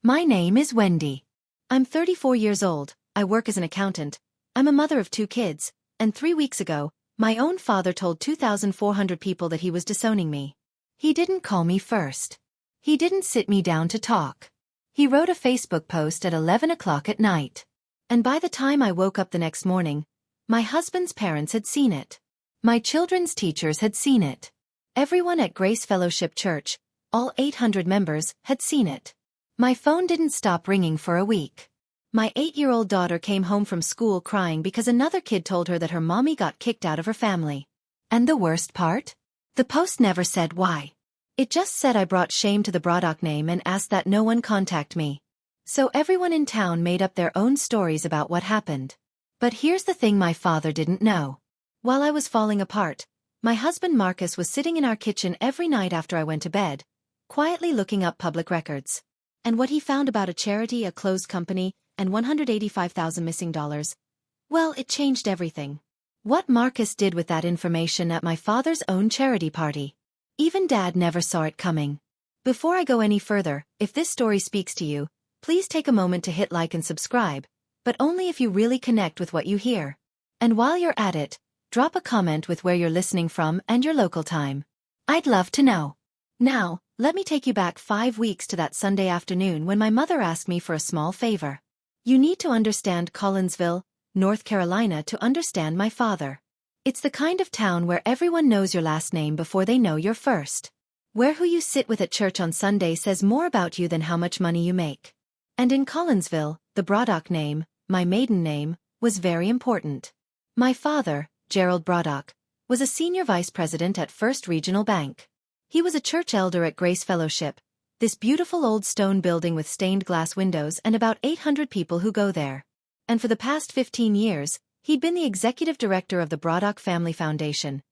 My name is Wendy. I'm 34 years old, I work as an accountant, I'm a mother of 2 kids, and 3 weeks ago, my own father told 2,400 people that he was disowning me. He didn't call me first. He didn't sit me down to talk. He wrote a Facebook post at 11 o'clock at night. And by the time I woke up the next morning, my husband's parents had seen it. My children's teachers had seen it. Everyone at Grace Fellowship Church, all 800 members, had seen it. My phone didn't stop ringing for a week. My 8-year-old daughter came home from school crying because another kid told her that her mommy got kicked out of her family. And the worst part? The post never said why. It just said I brought shame to the Braddock name and asked that no one contact me. So everyone in town made up their own stories about what happened. But here's the thing my father didn't know. While I was falling apart, my husband Marcus was sitting in our kitchen every night after I went to bed, quietly looking up public records. And what he found about a charity, a closed company, and $185,000 missing dollars, well, it changed everything. What Marcus did with that information at my father's own charity party. Even Dad never saw it coming. Before I go any further, if this story speaks to you, please take a moment to hit like and subscribe, but only if you really connect with what you hear. And while you're at it, drop a comment with where you're listening from and your local time. I'd love to know. Now, let me take you back 5 weeks to that Sunday afternoon when my mother asked me for a small favor. You need to understand Collinsville, North Carolina to understand my father. It's the kind of town where everyone knows your last name before they know your first. Where who you sit with at church on Sunday says more about you than how much money you make. And in Collinsville, the Braddock name, my maiden name, was very important. My father, Gerald Braddock, was a senior vice president at First Regional Bank. He was a church elder at Grace Fellowship, this beautiful old stone building with stained glass windows and about 800 people who go there. And for the past 15 years, he'd been the executive director of the Braddock Family Foundation,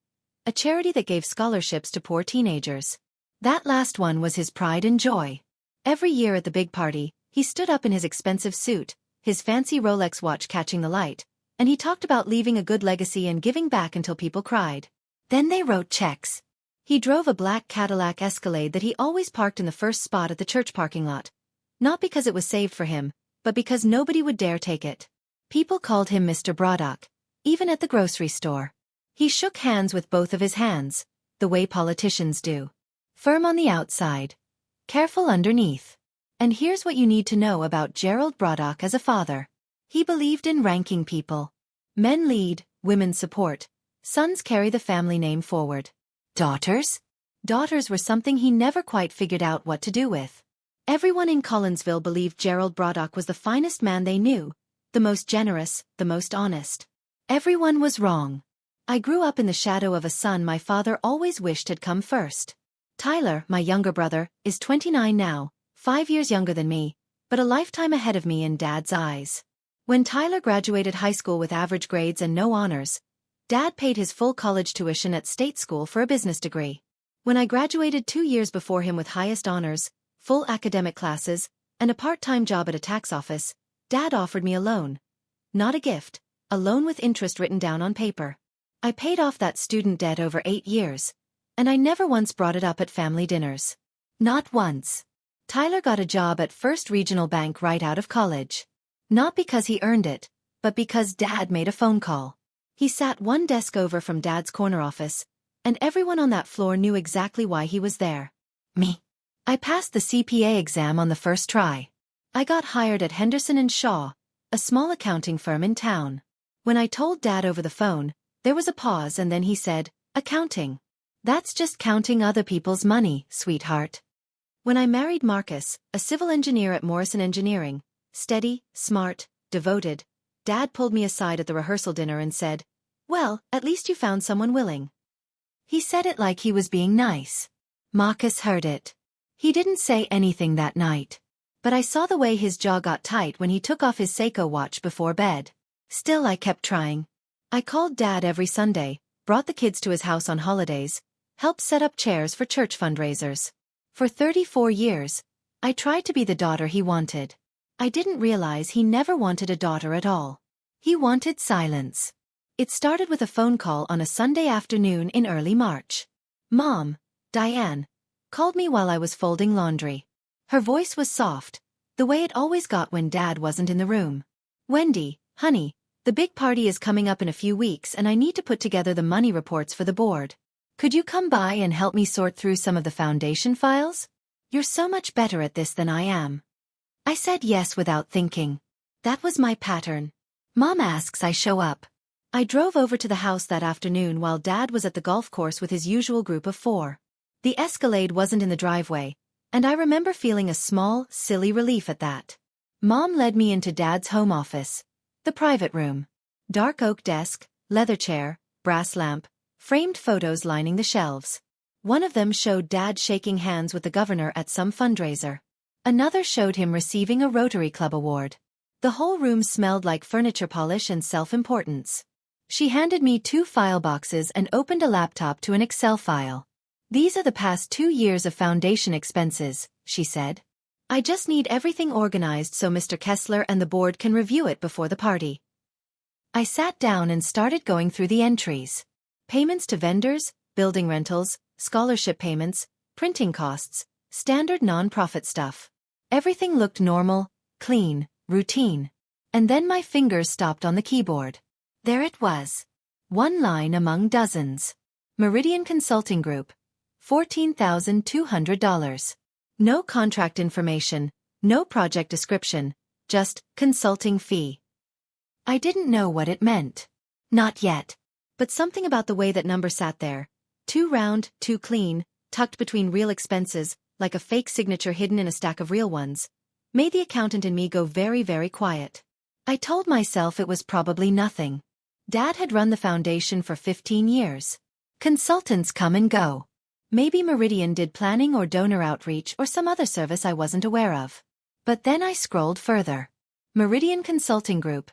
a charity that gave scholarships to poor teenagers. That last one was his pride and joy. Every year at the big party, he stood up in his expensive suit, his fancy Rolex watch catching the light, and he talked about leaving a good legacy and giving back until people cried. Then they wrote checks. He drove a black Cadillac Escalade that he always parked in the first spot at the church parking lot. Not because it was saved for him, but because nobody would dare take it. People called him Mr. Braddock, even at the grocery store. He shook hands with both of his hands, the way politicians do. Firm on the outside, careful underneath. And here's what you need to know about Gerald Braddock as a father. He believed in ranking people. Men lead, women support, sons carry the family name forward. Daughters? Daughters were something he never quite figured out what to do with. Everyone in Collinsville believed Gerald Braddock was the finest man they knew, the most generous, the most honest. Everyone was wrong. I grew up in the shadow of a son my father always wished had come first. Tyler, my younger brother, is 29 now, 5 years younger than me, but a lifetime ahead of me in Dad's eyes. When Tyler graduated high school with average grades and no honors, Dad paid his full college tuition at state school for a business degree. When I graduated 2 years before him with highest honors, full academic classes, and a part-time job at a tax office, Dad offered me a loan. Not a gift, a loan with interest written down on paper. I paid off that student debt over 8 years, and I never once brought it up at family dinners. Not once. Tyler got a job at First Regional Bank right out of college. Not because he earned it, but because Dad made a phone call. He sat one desk over from Dad's corner office, and everyone on that floor knew exactly why he was there. Me. I passed the CPA exam on the first try. I got hired at Henderson & Shaw, a small accounting firm in town. When I told Dad over the phone, there was a pause and then he said, "Accounting. That's just counting other people's money, sweetheart." When I married Marcus, a civil engineer at Morrison Engineering, steady, smart, devoted, Dad pulled me aside at the rehearsal dinner and said, "Well, at least you found someone willing." He said it like he was being nice. Marcus heard it. He didn't say anything that night. But I saw the way his jaw got tight when he took off his Seiko watch before bed. Still I kept trying. I called Dad every Sunday, brought the kids to his house on holidays, helped set up chairs for church fundraisers. For 34 years, I tried to be the daughter he wanted. I didn't realize he never wanted a daughter at all. He wanted silence. It started with a phone call on a Sunday afternoon in early March. Mom, Diane, called me while I was folding laundry. Her voice was soft, the way it always got when Dad wasn't in the room. "Wendy, honey, the big party is coming up in a few weeks and I need to put together the money reports for the board. Could you come by and help me sort through some of the foundation files? You're so much better at this than I am." I said yes without thinking. That was my pattern. Mom asks, I show up. I drove over to the house that afternoon while Dad was at the golf course with his usual group of 4. The Escalade wasn't in the driveway, and I remember feeling a small, silly relief at that. Mom led me into Dad's home office, the private room. Dark oak desk, leather chair, brass lamp, framed photos lining the shelves. One of them showed Dad shaking hands with the governor at some fundraiser. Another showed him receiving a Rotary Club award. The whole room smelled like furniture polish and self-importance. She handed me 2 file boxes and opened a laptop to an Excel file. "These are the past 2 years of foundation expenses," she said. "I just need everything organized so Mr. Kessler and the board can review it before the party." I sat down and started going through the entries. Payments to vendors, building rentals, scholarship payments, printing costs, standard non-profit stuff. Everything looked normal, clean, routine. And then my fingers stopped on the keyboard. There it was. One line among dozens. Meridian Consulting Group. $14,200. No contract information, no project description, just consulting fee. I didn't know what it meant. Not yet. But something about the way that number sat there. Too round, too clean, tucked between real expenses, like a fake signature hidden in a stack of real ones, made the accountant in me go very, very quiet. I told myself it was probably nothing. Dad had run the foundation for 15 years. Consultants come and go. Maybe Meridian did planning or donor outreach or some other service I wasn't aware of. But then I scrolled further. Meridian Consulting Group.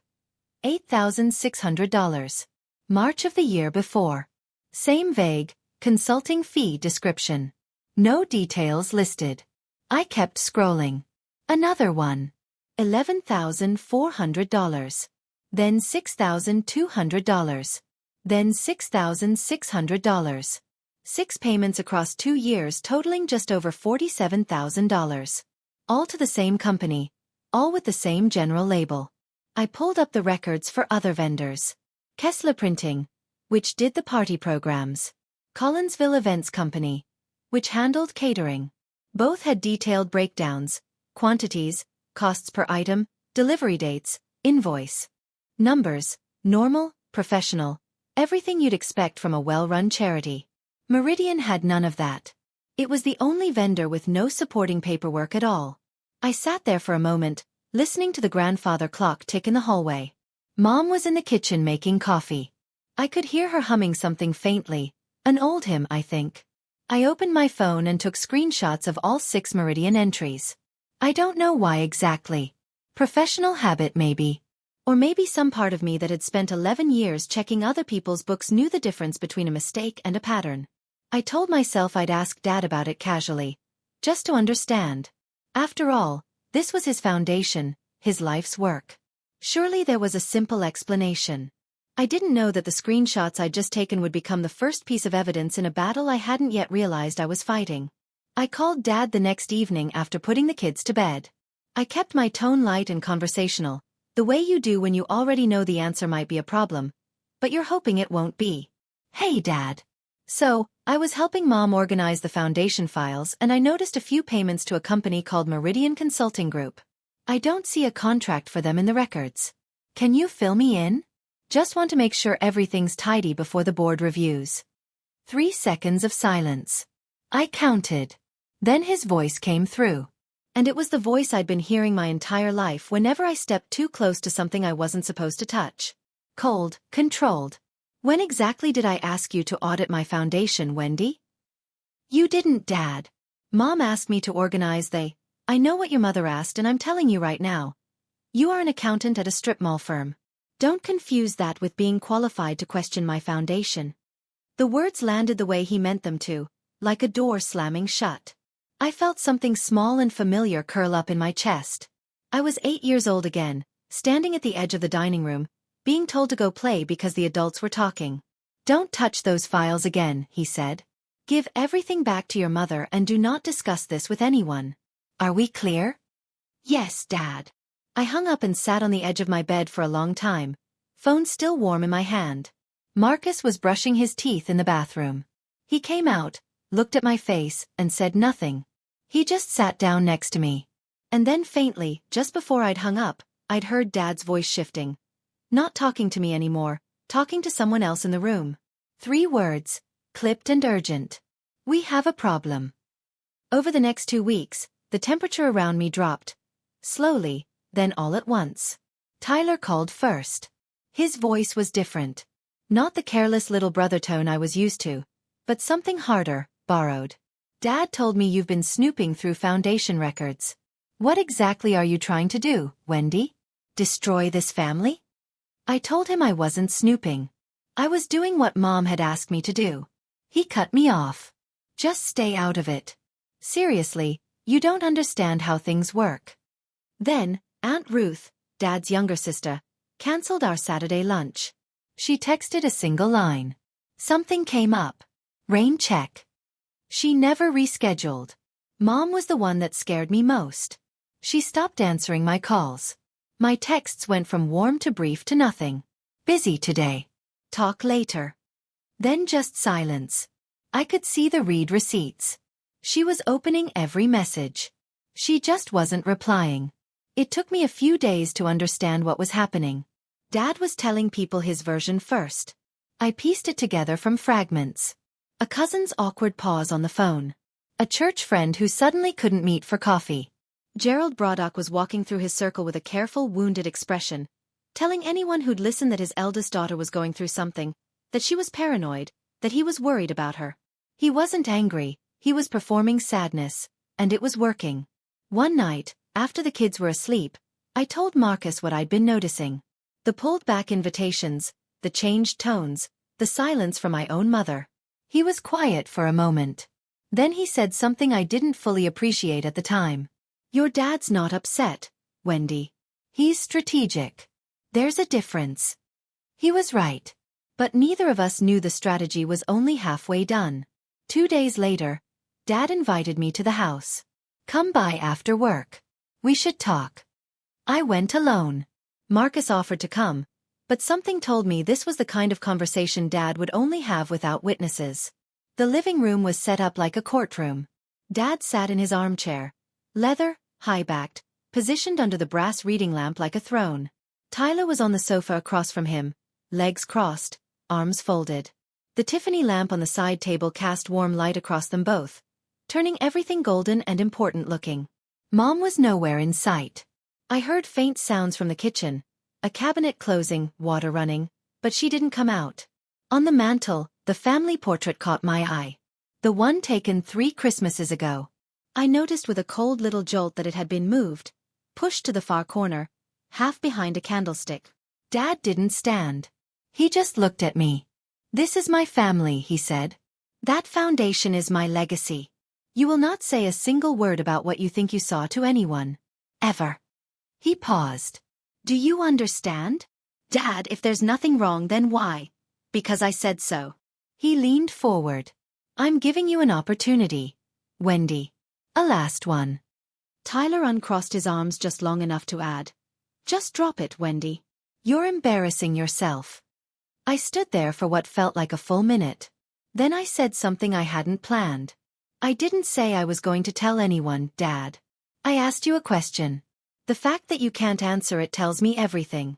$8,600. March of the year before. Same vague, consulting fee description. No details listed. I kept scrolling. Another one. $11,400. Then $6,200. Then $6,600. 6 payments across 2 years totaling just over $47,000. All to the same company. All with the same general label. I pulled up the records for other vendors. Kessler Printing, which did the party programs. Collinsville Events Company, which handled catering. Both had detailed breakdowns, quantities, costs per item, delivery dates, invoice. Numbers, normal, professional, everything you'd expect from a well-run charity. Meridian had none of that. It was the only vendor with no supporting paperwork at all. I sat there for a moment, listening to the grandfather clock tick in the hallway. Mom was in the kitchen making coffee. I could hear her humming something faintly, an old hymn, I think. I opened my phone and took screenshots of all 6 Meridian entries. I don't know why exactly. Professional habit maybe. Or maybe some part of me that had spent 11 years checking other people's books knew the difference between a mistake and a pattern. I told myself I'd ask Dad about it casually, just to understand. After all, this was his foundation, his life's work. Surely there was a simple explanation. I didn't know that the screenshots I'd just taken would become the first piece of evidence in a battle I hadn't yet realized I was fighting. I called Dad the next evening after putting the kids to bed. I kept my tone light and conversational, the way you do when you already know the answer might be a problem, but you're hoping it won't be. "Hey, Dad." So, I was helping Mom organize the foundation files and I noticed a few payments to a company called Meridian Consulting Group. I don't see a contract for them in the records. Can you fill me in? Just want to make sure everything's tidy before the board reviews. 3 seconds of silence. I counted. Then his voice came through. And it was the voice I'd been hearing my entire life whenever I stepped too close to something I wasn't supposed to touch. Cold, controlled. "When exactly did I ask you to audit my foundation, Wendy?" "You didn't, Dad. Mom asked me to organize I know what your mother asked and I'm telling you right now. You are an accountant at a strip mall firm. Don't confuse that with being qualified to question my foundation." The words landed the way he meant them to, like a door slamming shut. I felt something small and familiar curl up in my chest. I was 8 years old again, standing at the edge of the dining room, being told to go play because the adults were talking. "Don't touch those files again," he said. "Give everything back to your mother and do not discuss this with anyone. Are we clear?" Yes, Dad. I hung up and sat on the edge of my bed for a long time, phone still warm in my hand. Marcus was brushing his teeth in the bathroom. He came out, looked at my face, and said nothing. He just sat down next to me. And then faintly, just before I'd hung up, I'd heard Dad's voice shifting. Not talking to me anymore, talking to someone else in the room. 3 words, clipped and urgent. We have a problem. Over the next 2 weeks, the temperature around me dropped. Slowly, then all at once. Tyler called first. His voice was different. Not the careless little brother tone I was used to, but something harder, borrowed. Dad told me you've been snooping through Foundation records. What exactly are you trying to do, Wendy? Destroy this family? I told him I wasn't snooping. I was doing what Mom had asked me to do. He cut me off. Just stay out of it. Seriously, you don't understand how things work. Then, Aunt Ruth, Dad's younger sister, canceled our Saturday lunch. She texted a single line. Something came up. Rain check. She never rescheduled. Mom was the one that scared me most. She stopped answering my calls. My texts went from warm to brief to nothing. Busy today. Talk later. Then just silence. I could see the read receipts. She was opening every message. She just wasn't replying. It took me a few days to understand what was happening. Dad was telling people his version first. I pieced it together from fragments. A cousin's awkward pause on the phone. A church friend who suddenly couldn't meet for coffee. Gerald Braddock was walking through his circle with a careful, wounded expression, telling anyone who'd listen that his eldest daughter was going through something, that she was paranoid, that he was worried about her. He wasn't angry, he was performing sadness, and it was working. One night, after the kids were asleep, I told Marcus what I'd been noticing. The pulled-back invitations, the changed tones, the silence from my own mother. He was quiet for a moment. Then he said something I didn't fully appreciate at the time. Your dad's not upset, Wendy. He's strategic. There's a difference. He was right. But neither of us knew the strategy was only halfway done. 2 days later, Dad invited me to the house. Come by after work. We should talk. I went alone. Marcus offered to come, but something told me this was the kind of conversation Dad would only have without witnesses. The living room was set up like a courtroom. Dad sat in his armchair. Leather, high-backed, positioned under the brass reading lamp like a throne. Tyler was on the sofa across from him, legs crossed, arms folded. The Tiffany lamp on the side table cast warm light across them both, turning everything golden and important-looking. Mom was nowhere in sight. I heard faint sounds from the kitchen, a cabinet closing, water running, but she didn't come out. On the mantel, the family portrait caught my eye. The one taken 3 Christmases ago. I noticed with a cold little jolt that it had been moved, pushed to the far corner, half behind a candlestick. Dad didn't stand. He just looked at me. This is my family, he said. That foundation is my legacy. You will not say a single word about what you think you saw to anyone. Ever. He paused. Do you understand? Dad, if there's nothing wrong, then why? Because I said so. He leaned forward. I'm giving you an opportunity, Wendy. A last one. Tyler uncrossed his arms just long enough to add. Just drop it, Wendy. You're embarrassing yourself. I stood there for what felt like a full minute. Then I said something I hadn't planned. I didn't say I was going to tell anyone, Dad. I asked you a question. The fact that you can't answer it tells me everything.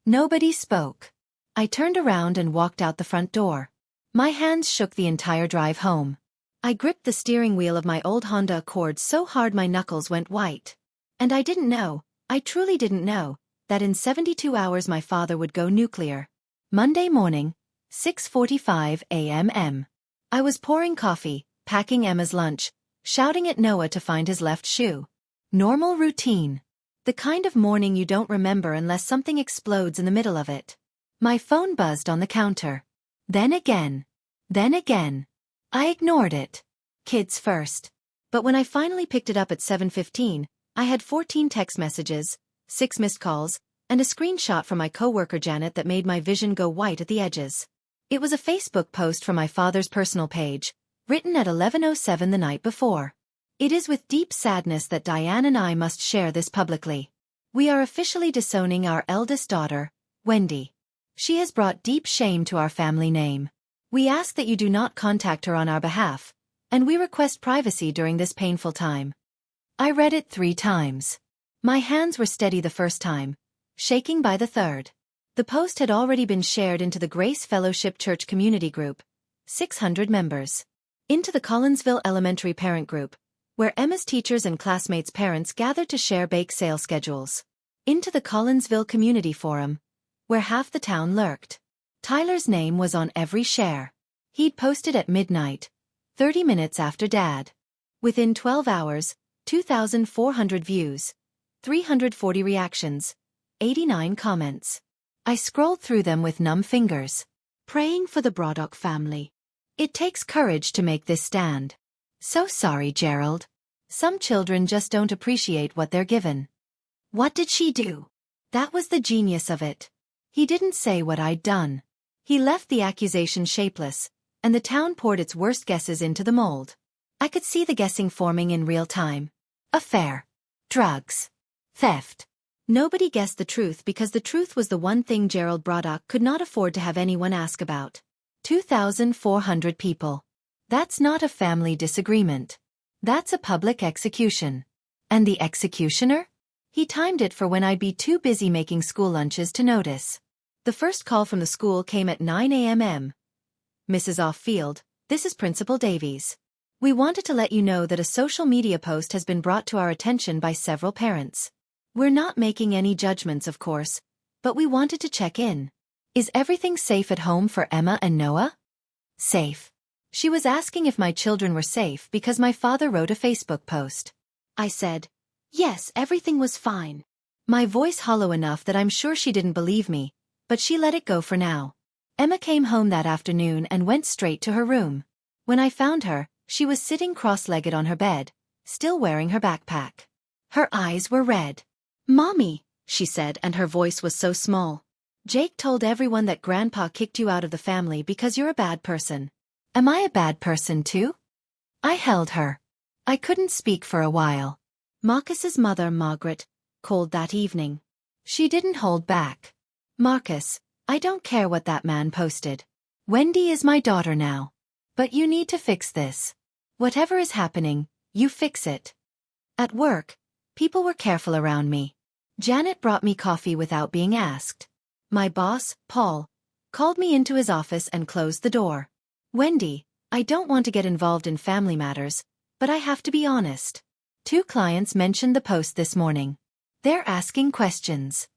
Nobody spoke. I turned around and walked out the front door. My hands shook the entire drive home. I gripped the steering wheel of my old Honda Accord so hard my knuckles went white. And I didn't know, I truly didn't know, that in 72 hours my father would go nuclear. Monday morning, 6:45 a.m. I was pouring coffee, packing Emma's lunch, shouting at Noah to find his left shoe. Normal routine. The kind of morning you don't remember unless something explodes in the middle of it. My phone buzzed on the counter. Then again. Then again. I ignored it. Kids first. But when I finally picked it up at 7:15, I had 14 text messages, 6 missed calls, and a screenshot from my coworker Janet that made my vision go white at the edges. It was a Facebook post from my father's personal page, written at 11:07 the night before. It is with deep sadness that Diane and I must share this publicly. We are officially disowning our eldest daughter, Wendy. She has brought deep shame to our family name. We ask that you do not contact her on our behalf, and we request privacy during this painful time. I read it 3 times. My hands were steady the first time, shaking by the third. The post had already been shared into the Grace Fellowship Church community group, 600 members. Into the Collinsville Elementary parent group, where Emma's teachers and classmates' parents gathered to share bake sale schedules. Into the Collinsville Community Forum, where half the town lurked. Tyler's name was on every share. He'd posted at midnight, 30 minutes after Dad. Within 12 hours, 2,400 views, 340 reactions, 89 comments. I scrolled through them with numb fingers. Praying for the Braddock family. It takes courage to make this stand. So sorry, Gerald. Some children just don't appreciate what they're given. What did she do? That was the genius of it. He didn't say what I'd done. He left the accusation shapeless, and the town poured its worst guesses into the mold. I could see the guessing forming in real time. Affair. Drugs. Theft. Nobody guessed the truth because the truth was the one thing Gerald Braddock could not afford to have anyone ask about. 2,400 people. That's not a family disagreement. That's a public execution. And the executioner? He timed it for when I'd be too busy making school lunches to notice. The first call from the school came at 9 a.m. Mrs. Off-Field, this is Principal Davies. We wanted to let you know that a social media post has been brought to our attention by several parents. We're not making any judgments, of course, but we wanted to check in. Is everything safe at home for Emma and Noah? Safe. She was asking if my children were safe because my father wrote a Facebook post. I said, yes, everything was fine. My voice hollow enough that I'm sure she didn't believe me, but she let it go for now. Emma came home that afternoon and went straight to her room. When I found her, she was sitting cross-legged on her bed, still wearing her backpack. Her eyes were red. Mommy, she said, and her voice was so small. Jake told everyone that Grandpa kicked you out of the family because you're a bad person. Am I a bad person too? I held her. I couldn't speak for a while. Marcus's mother, Margaret, called that evening. She didn't hold back. Marcus, I don't care what that man posted. Wendy is my daughter now. But you need to fix this. Whatever is happening, you fix it. At work, people were careful around me. Janet brought me coffee without being asked. My boss, Paul, called me into his office and closed the door. Wendy, I don't want to get involved in family matters, but I have to be honest. 2 clients mentioned the post this morning. They're asking questions.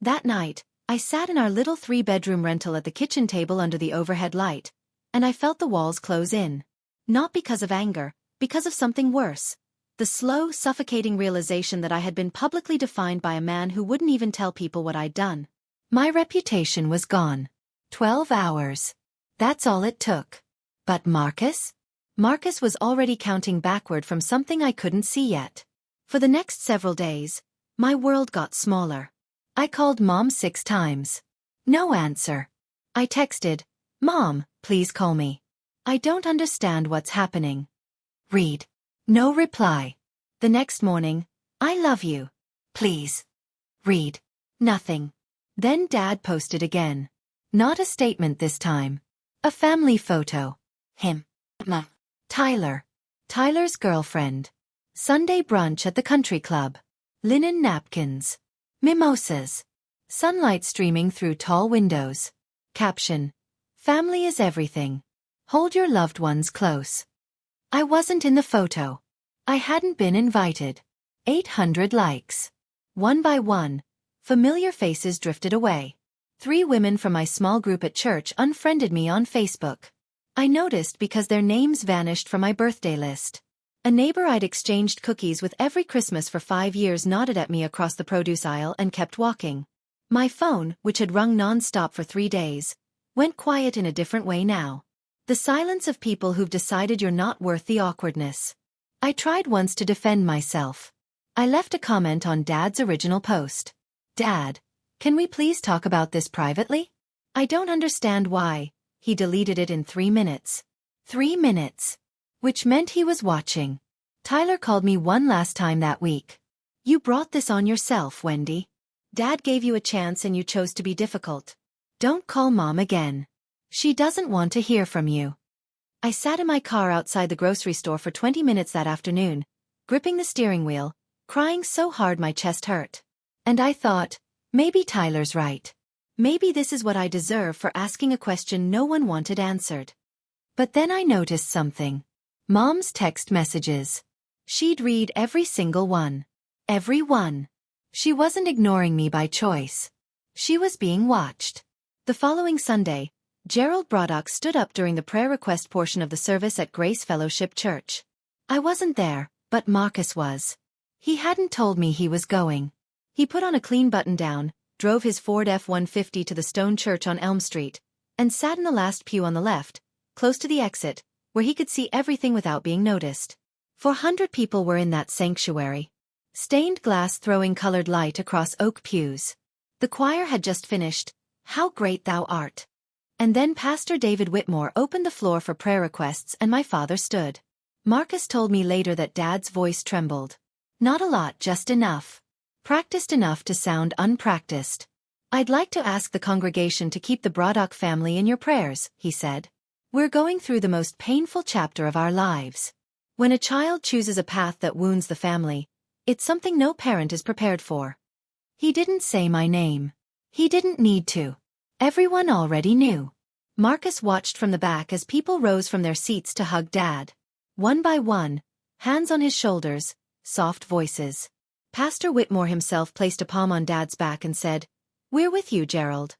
That night, I sat in our little 3-bedroom rental at the kitchen table under the overhead light, and I felt the walls close in. Not because of anger, because of something worse. The slow, suffocating realization that I had been publicly defined by a man who wouldn't even tell people what I'd done. My reputation was gone. 12 hours. That's all it took. But Marcus? Marcus was already counting backward from something I couldn't see yet. For the next several days, my world got smaller. I called Mom 6 times. No answer. I texted, Mom, please call me. I don't understand what's happening. Read. No reply. The next morning, I love you. Please. Read. Nothing. Then Dad posted again. Not a statement this time. A family photo. Him. Mom. Tyler. Tyler's girlfriend. Sunday brunch at the country club. Linen napkins. Mimosas. Sunlight streaming through tall windows. Caption. Family is everything. Hold your loved ones close. I wasn't in the photo. I hadn't been invited. 800 likes. One by one, familiar faces drifted away. 3 women from my small group at church unfriended me on Facebook. I noticed because their names vanished from my birthday list. A neighbor I'd exchanged cookies with every Christmas for 5 years nodded at me across the produce aisle and kept walking. My phone, which had rung non-stop for 3 days, went quiet in a different way now. The silence of people who've decided you're not worth the awkwardness. I tried once to defend myself. I left a comment on Dad's original post. Dad, can we please talk about this privately? I don't understand why. He deleted it in 3 minutes. 3 minutes. Which meant he was watching. Tyler called me one last time that week. You brought this on yourself, Wendy. Dad gave you a chance and you chose to be difficult. Don't call Mom again. She doesn't want to hear from you. I sat in my car outside the grocery store for 20 minutes that afternoon, gripping the steering wheel, crying so hard my chest hurt. And I thought, maybe Tyler's right. Maybe this is what I deserve for asking a question no one wanted answered. But then I noticed something. Mom's text messages. She'd read every single one. Every one. She wasn't ignoring me by choice. She was being watched. The following Sunday, Gerald Braddock stood up during the prayer request portion of the service at Grace Fellowship Church. I wasn't there, but Marcus was. He hadn't told me he was going. He put on a clean button-down, drove his Ford F-150 to the stone church on Elm Street, and sat in the last pew on the left, close to the exit, where he could see everything without being noticed. 400 people were in that sanctuary. Stained glass throwing colored light across oak pews. The choir had just finished, "How Great Thou Art." And then Pastor David Whitmore opened the floor for prayer requests and my father stood. Marcus told me later that Dad's voice trembled. Not a lot, just enough. Practiced enough to sound unpracticed. "I'd like to ask the congregation to keep the Braddock family in your prayers," he said. "We're going through the most painful chapter of our lives. When a child chooses a path that wounds the family, it's something no parent is prepared for." He didn't say my name. He didn't need to. Everyone already knew. Marcus watched from the back as people rose from their seats to hug Dad. One by one, hands on his shoulders, soft voices. Pastor Whitmore himself placed a palm on Dad's back and said, "We're with you, Gerald."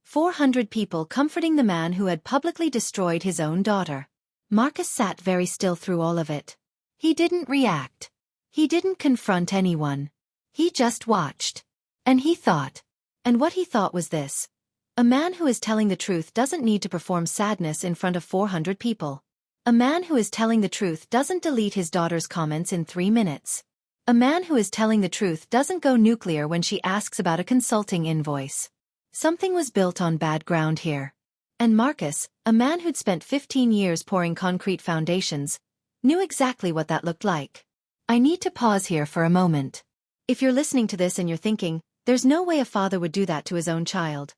400 people comforting the man who had publicly destroyed his own daughter. Marcus sat very still through all of it. He didn't react. He didn't confront anyone. He just watched. And he thought. And what he thought was this. A man who is telling the truth doesn't need to perform sadness in front of 400 people. A man who is telling the truth doesn't delete his daughter's comments in 3 minutes. A man who is telling the truth doesn't go nuclear when she asks about a consulting invoice. Something was built on bad ground here. And Marcus, a man who'd spent 15 years pouring concrete foundations, knew exactly what that looked like. I need to pause here for a moment. If you're listening to this and you're thinking, there's no way a father would do that to his own child.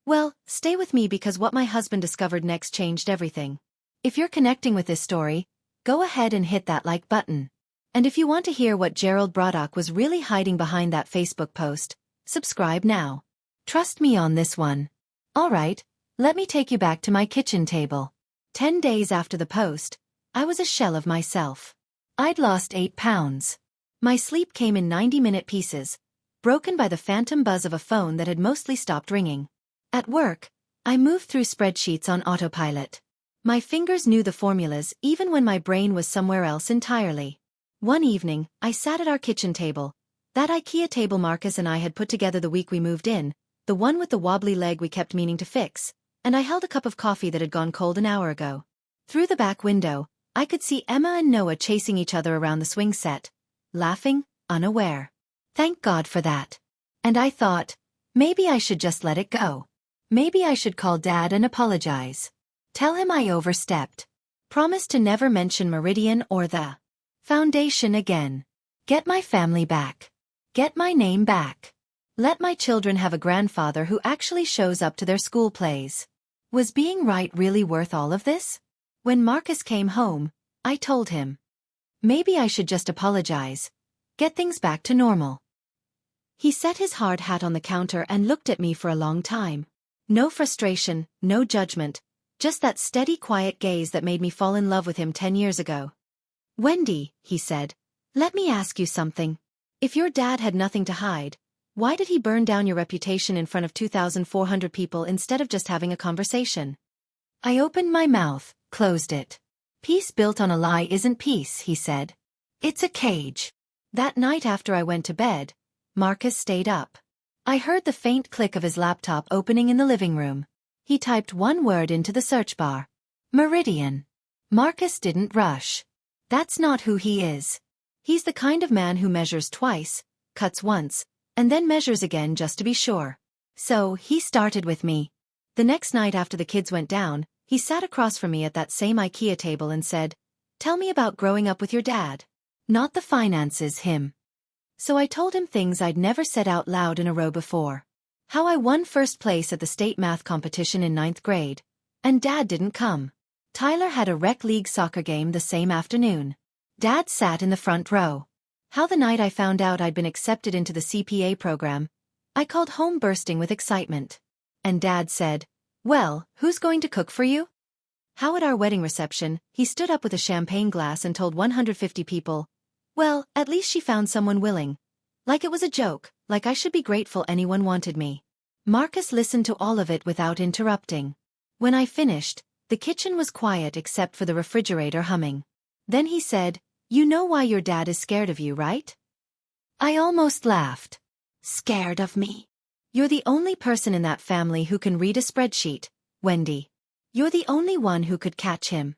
Well, stay with me because what my husband discovered next changed everything. If you're connecting with this story, go ahead and hit that like button. And if you want to hear what Gerald Braddock was really hiding behind that Facebook post, subscribe now. Trust me on this one. Alright, let me take you back to my kitchen table. 10 days after the post, I was a shell of myself. I'd lost 8 pounds. My sleep came in 90-minute pieces, broken by the phantom buzz of a phone that had mostly stopped ringing. At work, I moved through spreadsheets on autopilot. My fingers knew the formulas even when my brain was somewhere else entirely. One evening, I sat at our kitchen table, that IKEA table Marcus and I had put together the week we moved in, the one with the wobbly leg we kept meaning to fix, and I held a cup of coffee that had gone cold an hour ago. Through the back window, I could see Emma and Noah chasing each other around the swing set, laughing, unaware. Thank God for that. And I thought, maybe I should just let it go. Maybe I should call Dad and apologize. Tell him I overstepped. Promise to never mention Meridian or the Foundation again. Get my family back. Get my name back. Let my children have a grandfather who actually shows up to their school plays. Was being right really worth all of this? When Marcus came home, I told him. Maybe I should just apologize. Get things back to normal. He set his hard hat on the counter and looked at me for a long time. No frustration, no judgment, just that steady quiet gaze that made me fall in love with him 10 years ago. "Wendy," he said, "let me ask you something. If your dad had nothing to hide, why did he burn down your reputation in front of 2,400 people instead of just having a conversation?" I opened my mouth, closed it. "Peace built on a lie isn't peace," he said. "It's a cage." That night after I went to bed, Marcus stayed up. I heard the faint click of his laptop opening in the living room. He typed one word into the search bar. Meridian. Marcus didn't rush. That's not who he is. He's the kind of man who measures twice, cuts once, and then measures again just to be sure. So, he started with me. The next night after the kids went down, he sat across from me at that same IKEA table and said, Tell me about growing up with your dad. Not the finances, him. So I told him things I'd never said out loud in a row before. How I won first place at the state math competition in 9th grade. And Dad didn't come. Tyler had a rec league soccer game the same afternoon. Dad sat in the front row. How the night I found out I'd been accepted into the CPA program, I called home bursting with excitement. And Dad said, "Well, who's going to cook for you?" How at our wedding reception, he stood up with a champagne glass and told 150 people, "Well, at least she found someone willing." Like it was a joke, like I should be grateful anyone wanted me. Marcus listened to all of it without interrupting. When I finished, the kitchen was quiet except for the refrigerator humming. Then he said, "You know why your dad is scared of you, right?" I almost laughed. "Scared of me? You're the only person in that family who can read a spreadsheet, Wendy. You're the only one who could catch him."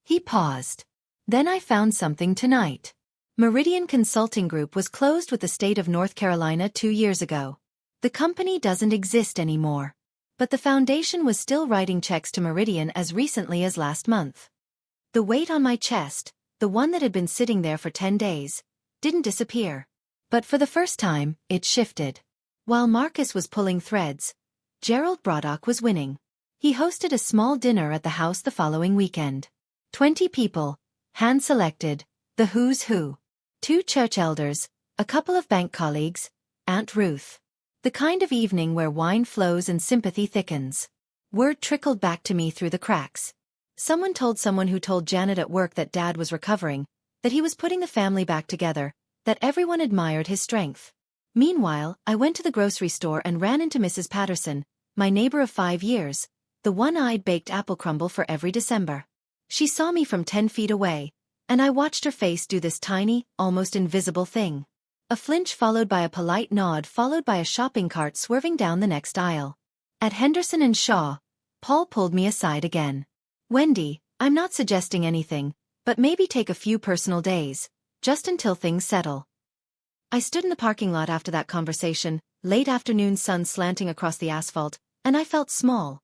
He paused. "Then I found something tonight. Meridian Consulting Group was closed with the state of North Carolina 2 years ago. The company doesn't exist anymore. But the foundation was still writing checks to Meridian as recently as last month." The weight on my chest, the one that had been sitting there for 10 days, didn't disappear. But for the first time, it shifted. While Marcus was pulling threads, Gerald Braddock was winning. He hosted a small dinner at the house the following weekend. 20 people, hand-selected, the who's who. 2 church elders, a couple of bank colleagues, Aunt Ruth. The kind of evening where wine flows and sympathy thickens. Word trickled back to me through the cracks. Someone told someone who told Janet at work that Dad was recovering, that he was putting the family back together, that everyone admired his strength. Meanwhile, I went to the grocery store and ran into Mrs. Patterson, my neighbor of 5 years, the one-eyed baked apple crumble for every December. She saw me from 10 feet away, and I watched her face do this tiny, almost invisible thing. A flinch followed by a polite nod followed by a shopping cart swerving down the next aisle. At Henderson and Shaw, Paul pulled me aside again. "Wendy, I'm not suggesting anything, but maybe take a few personal days, just until things settle." I stood in the parking lot after that conversation, late afternoon sun slanting across the asphalt, and I felt small.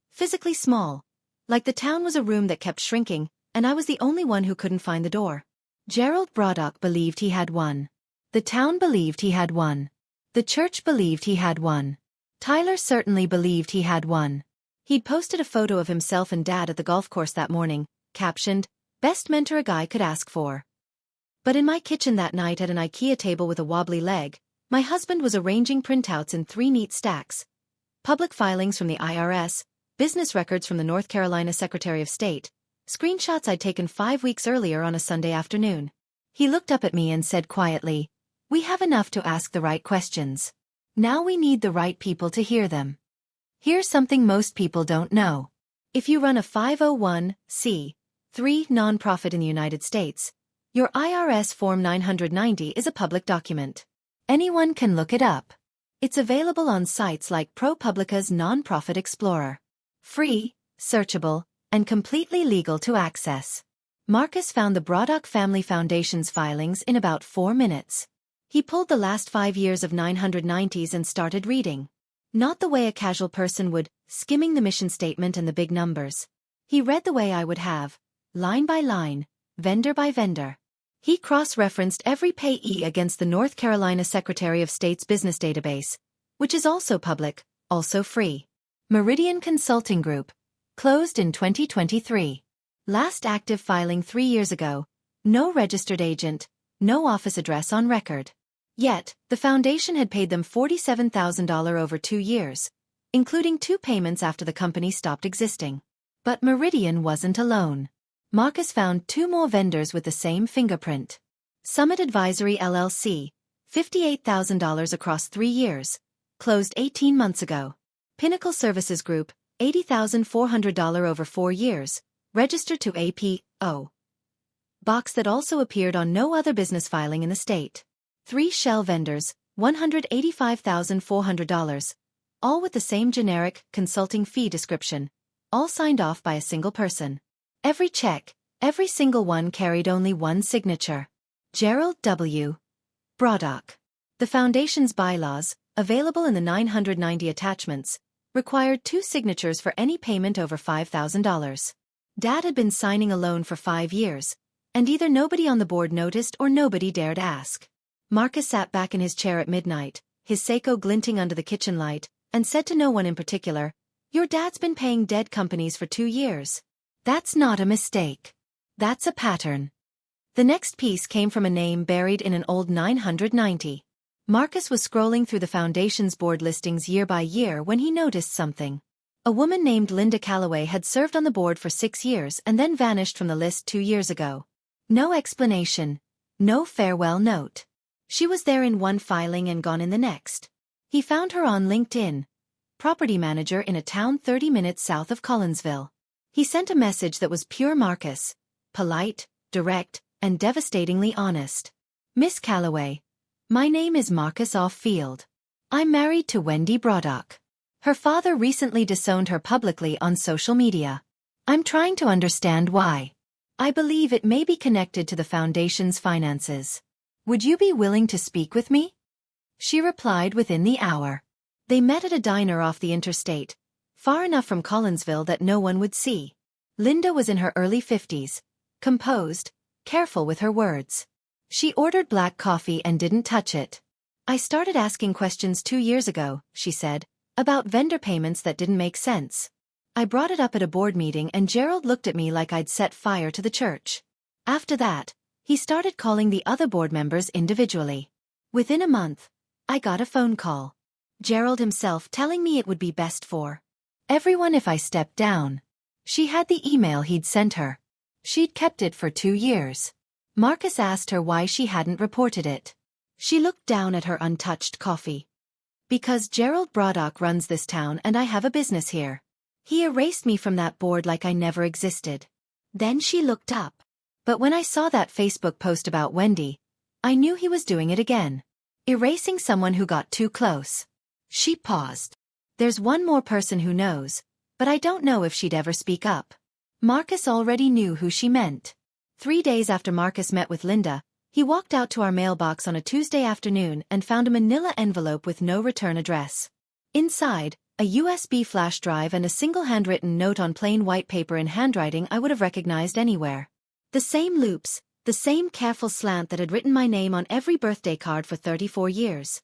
Physically small. Like the town was a room that kept shrinking, and I was the only one who couldn't find the door. Gerald Braddock believed he had won. The town believed he had won. The church believed he had won. Tyler certainly believed he had won. He'd posted a photo of himself and Dad at the golf course that morning, captioned, "Best mentor a guy could ask for." But in my kitchen that night at an IKEA table with a wobbly leg, my husband was arranging printouts in 3 neat stacks. Public filings from the IRS, business records from the North Carolina Secretary of State, screenshots I'd taken 5 weeks earlier on a Sunday afternoon. He looked up at me and said quietly, "We have enough to ask the right questions. Now we need the right people to hear them." Here's something most people don't know. If you run a 501(c)(3) nonprofit in the United States, your IRS Form 990 is a public document. Anyone can look it up. It's available on sites like ProPublica's Nonprofit Explorer. Free, searchable, and completely legal to access. Marcus found the Braddock Family Foundation's filings in about 4 minutes. He pulled the last 5 years of 990s and started reading. Not the way a casual person would, skimming the mission statement and the big numbers. He read the way I would have, line by line, vendor by vendor. He cross-referenced every payee against the North Carolina Secretary of State's business database, which is also public, also free. Meridian Consulting Group, closed in 2023. Last active filing 3 years ago, no registered agent, no office address on record. Yet, the foundation had paid them $47,000 over 2 years, including 2 payments after the company stopped existing. But Meridian wasn't alone. Marcus found 2 more vendors with the same fingerprint. Summit Advisory LLC, $58,000 across 3 years, closed 18 months ago. Pinnacle Services Group, $80,400 over 4 years, registered to APO. Box that also appeared on no other business filing in the state. 3 shell vendors, $185,400, all with the same generic consulting fee description, all signed off by a single person. Every check, every single one carried only one signature. Gerald W. Braddock. The foundation's bylaws, available in the 990 attachments, required 2 signatures for any payment over $5,000. Dad had been signing a loan for 5 years, And either nobody on the board noticed or nobody dared ask. Marcus sat back in his chair at midnight, his Seiko glinting under the kitchen light, and said to no one in particular, "Your dad's been paying dead companies for 2 years. That's not a mistake. That's a pattern." The next piece came from a name buried in an old 990. Marcus was scrolling through the foundation's board listings year by year when he noticed something. A woman named Linda Calloway had served on the board for 6 years and then vanished from the list 2 years ago. No explanation. No farewell note. She was there in one filing and gone in the next. He found her on LinkedIn. Property manager in a town 30 minutes south of Collinsville. He sent a message that was pure Marcus. Polite, direct, and devastatingly honest. "Miss Calloway. My name is Marcus Off-Field. I'm married to Wendy Braddock. Her father recently disowned her publicly on social media. I'm trying to understand why. I believe it may be connected to the foundation's finances. Would you be willing to speak with me?" She replied within the hour. They met at a diner off the interstate, far enough from Collinsville that no one would see. Linda was in her early 50s, composed, careful with her words. She ordered black coffee and didn't touch it. "I started asking questions 2 years ago," she said, "about vendor payments that didn't make sense. I brought it up at a board meeting and Gerald looked at me like I'd set fire to the church. After that, he started calling the other board members individually. Within a month, I got a phone call. Gerald himself telling me it would be best for everyone if I stepped down." She had the email he'd sent her. She'd kept it for 2 years. Marcus asked her why she hadn't reported it. She looked down at her untouched coffee. "Because Gerald Braddock runs this town and I have a business here. He erased me from that board like I never existed." Then she looked up. "But when I saw that Facebook post about Wendy, I knew he was doing it again. Erasing someone who got too close." She paused. "There's one more person who knows, but I don't know if she'd ever speak up." Marcus already knew who she meant. 3 days after Marcus met with Linda, he walked out to our mailbox on a Tuesday afternoon and found a manila envelope with no return address. Inside, a USB flash drive and a single handwritten note on plain white paper in handwriting I would have recognized anywhere. The same loops, the same careful slant that had written my name on every birthday card for 34 years.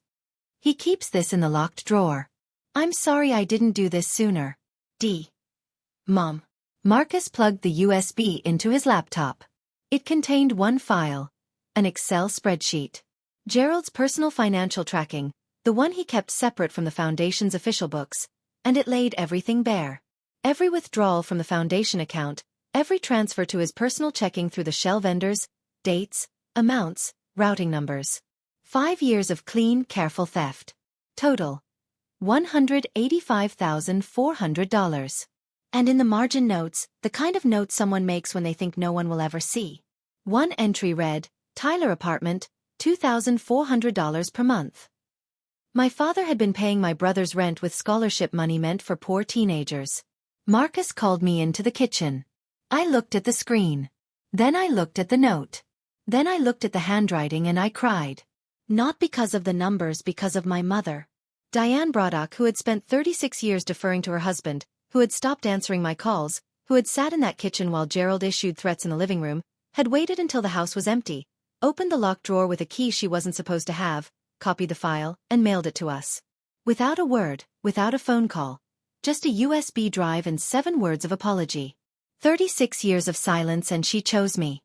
"He keeps this in the locked drawer. I'm sorry I didn't do this sooner. D. Mom." Marcus plugged the USB into his laptop. It contained one file, an Excel spreadsheet. Gerald's personal financial tracking, the one he kept separate from the foundation's official books, and it laid everything bare. Every withdrawal from the foundation account, every transfer to his personal checking through the shell vendors, dates, amounts, routing numbers. 5 years of clean, careful theft. Total: $185,400. And in the margin notes, the kind of notes someone makes when they think no one will ever see. One entry read, "Tyler apartment, $2,400 per month." My father had been paying my brother's rent with scholarship money meant for poor teenagers. Marcus called me into the kitchen. I looked at the screen. Then I looked at the note. Then I looked at the handwriting and I cried. Not because of the numbers, because of my mother. Diane Braddock, who had spent 36 years deferring to her husband, who had stopped answering my calls, who had sat in that kitchen while Gerald issued threats in the living room, had waited until the house was empty, opened the locked drawer with a key she wasn't supposed to have, copied the file, and mailed it to us. Without a word, without a phone call. Just a USB drive and 7 words of apology. 36 years of silence and she chose me.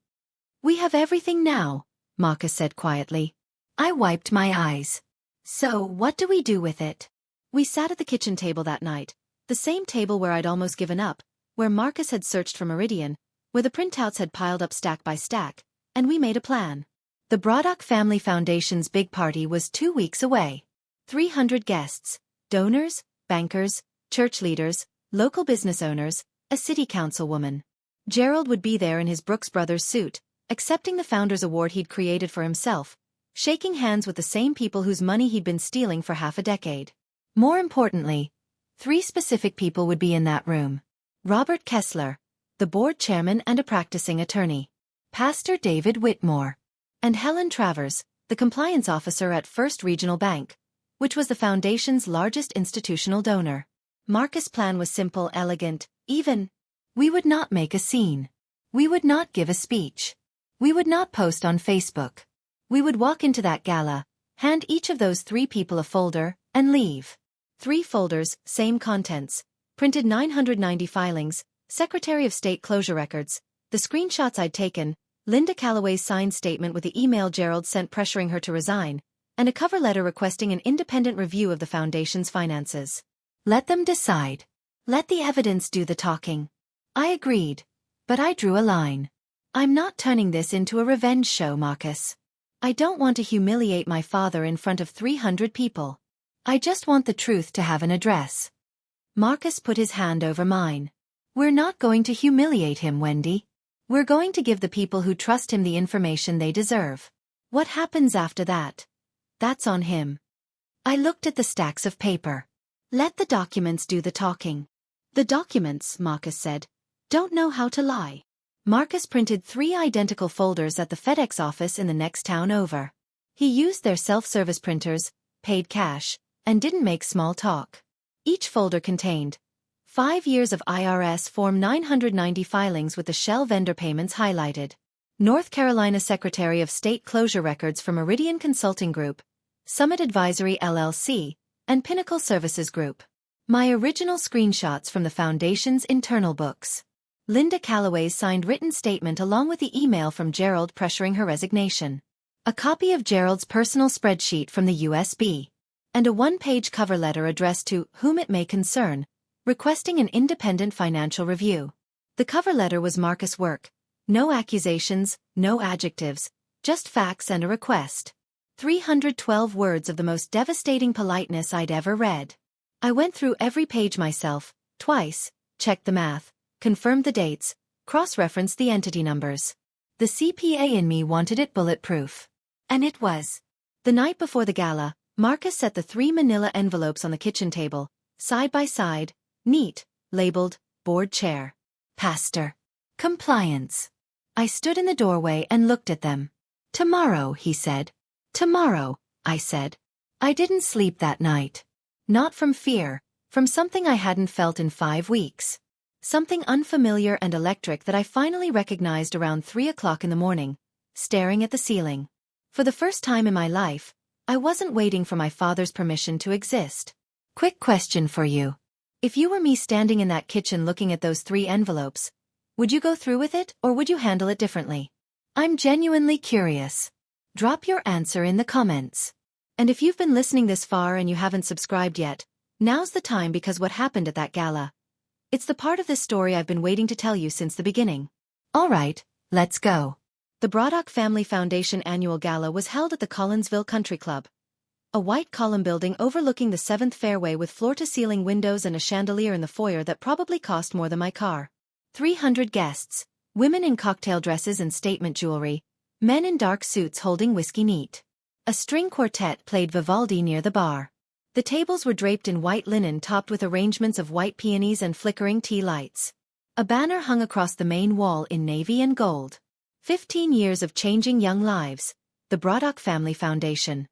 "We have everything now," Marcus said quietly. I wiped my eyes. "So, what do we do with it?" We sat at the kitchen table that night, the same table where I'd almost given up, where Marcus had searched for Meridian, where the printouts had piled up stack by stack, and we made a plan. The Braddock Family Foundation's big party was 2 weeks away. 300 guests, donors, bankers, church leaders, local business owners, a city councilwoman. Gerald would be there in his Brooks Brothers suit, accepting the Founders Award he'd created for himself, shaking hands with the same people whose money he'd been stealing for half a decade. More importantly, 3 specific people would be in that room. Robert Kessler, the board chairman and a practicing attorney. Pastor David Whitmore. And Helen Travers, the compliance officer at First Regional Bank, which was the foundation's largest institutional donor. Marcus' plan was simple, elegant, even. We would not make a scene. We would not give a speech. We would not post on Facebook. We would walk into that gala, hand each of those 3 people a folder, and leave. 3 folders, same contents. Printed 990 filings, Secretary of State closure records, the screenshots I'd taken, Linda Calloway's signed statement with the email Gerald sent pressuring her to resign, and a cover letter requesting an independent review of the foundation's finances. Let them decide. Let the evidence do the talking. I agreed, but I drew a line. I'm not turning this into a revenge show, Marcus. I don't want to humiliate my father in front of 300 people. I just want the truth to have an address. Marcus put his hand over mine. We're not going to humiliate him, Wendy. We're going to give the people who trust him the information they deserve. What happens after that? That's on him. I looked at the stacks of paper. Let the documents do the talking. The documents, Marcus said, don't know how to lie. Marcus printed 3 identical folders at the FedEx office in the next town over. He used their self-service printers, paid cash, and didn't make small talk. Each folder contained 5 years of IRS Form 990 filings with the Shell vendor payments highlighted. North Carolina Secretary of State closure records for Meridian Consulting Group, Summit Advisory LLC, and Pinnacle Services Group. My original screenshots from the Foundation's internal books. Linda Calloway's signed written statement along with the email from Gerald pressuring her resignation. A copy of Gerald's personal spreadsheet from the USB. And a 1-page cover letter addressed to whom it may concern, requesting an independent financial review. The cover letter was Marcus' work. No accusations, no adjectives, just facts and a request. 312 words of the most devastating politeness I'd ever read. I went through every page myself, twice, checked the math, confirmed the dates, cross-referenced the entity numbers. The CPA in me wanted it bulletproof. And it was. The night before the gala, Marcus set the 3 manila envelopes on the kitchen table, side by side, neat, labeled, board chair. Pastor. Compliance. I stood in the doorway and looked at them. Tomorrow, he said. Tomorrow, I said. I didn't sleep that night. Not from fear, from something I hadn't felt in 5 weeks. Something unfamiliar and electric that I finally recognized around 3 o'clock in the morning, staring at the ceiling. For the first time in my life, I wasn't waiting for my father's permission to exist. Quick question for you. If you were me standing in that kitchen looking at those 3 envelopes, would you go through with it or would you handle it differently? I'm genuinely curious. Drop your answer in the comments. And if you've been listening this far and you haven't subscribed yet, now's the time because what happened at that gala. It's the part of this story I've been waiting to tell you since the beginning. Alright, let's go. The Braddock Family Foundation annual gala was held at the Collinsville Country Club. A white column building overlooking the 7th fairway with floor-to-ceiling windows and a chandelier in the foyer that probably cost more than my car. 300 guests, women in cocktail dresses and statement jewelry, men in dark suits holding whiskey neat. A string quartet played Vivaldi near the bar. The tables were draped in white linen topped with arrangements of white peonies and flickering tea lights. A banner hung across the main wall in navy and gold. 15 years of changing young lives, the Braddock Family Foundation.